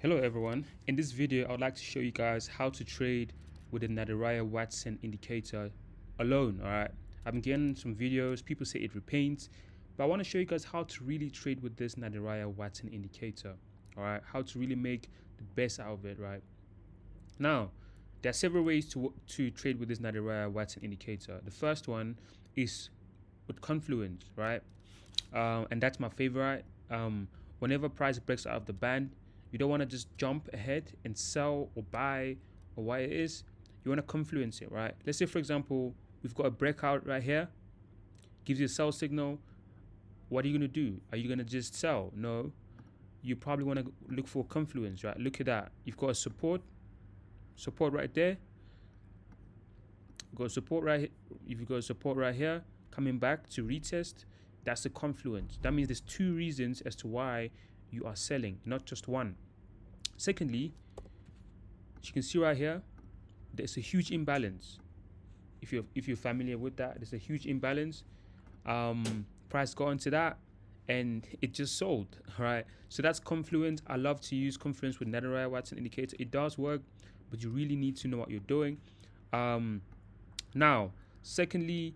Hello everyone, in this video I would like to show you guys how to trade with the Nadaraya Watson indicator alone. Alright, I've been getting some videos, people say it repaints, but I want to show you guys how to really trade with this Nadaraya Watson indicator. Alright, how to really make the best out of it. Right now, there are several ways to trade with this Nadaraya Watson indicator. The first one is with Confluence, right? And that's my favorite. Whenever price breaks out of the band, you don't want to just jump ahead and sell or buy or what it is. You want to confluence it, right? Let's say, for example, we've got a breakout right here, gives you a sell signal. What are you going to do? Are you going to just sell? No. You probably want to look for confluence, right? Look at that. You've got a support right there. You've got support right. If you've got support right here, coming back to retest, that's the confluence. That means there's two reasons as to why you are selling, not just one. Secondly, as you can see right here, there's a huge imbalance. If you're familiar with that, there's a huge imbalance. Price got into that and it just sold, right? So that's confluence. I love to use confluence with Nadaraya Watson indicator. It does work, but you really need to know what you're doing. Now, secondly,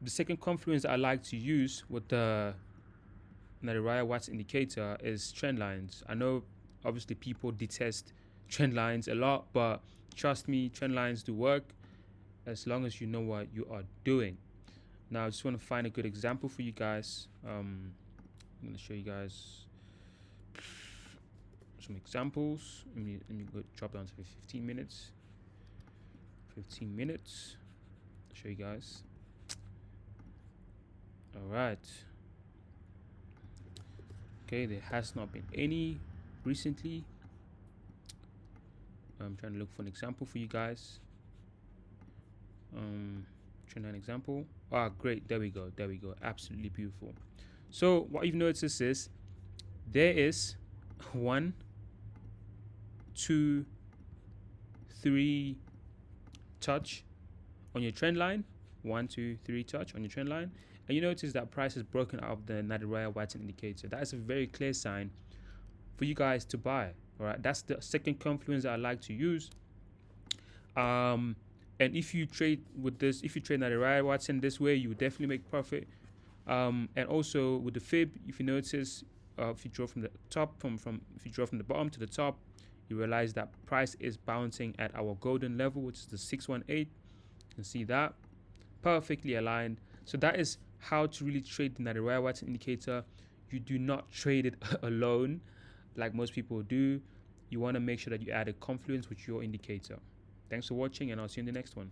the second confluence I like to use with the Nadaraya Watson indicator is Trendlines. I know obviously people detest Trendlines a lot, but trust me, Trendlines do work as long as you know what you are doing. Now I just want to find a good example for you guys. I'm going to show you guys some examples. Let me go drop down to 15 minutes. 15 minutes. I'll show you guys. All right. Okay, there has not been any recently. I'm trying to look for an example for you guys. Trying an example. Ah, great. There we go. Absolutely beautiful. So what you've noticed is there is 1, 2, 3 touch on your trend line. 1, 2, 3 touch on your trend line. And you notice that price is broken out of the Nadaraya Watson indicator. That is a very clear sign for you guys to buy. All right, that's the second confluence that I like to use. And if you trade with this, if you trade Nadaraya Watson this way, you will definitely make profit. And also with the fib, if you notice, if you draw from the top, if you draw from the bottom to the top, you realize that price is bouncing at our golden level, which is the 618. You can see that perfectly aligned. So that is how to really trade the Nadaraya Watson indicator. You do not trade it alone like most people do. You want to make sure that you add a confluence with your indicator. Thanks for watching, and I'll see you in the next one.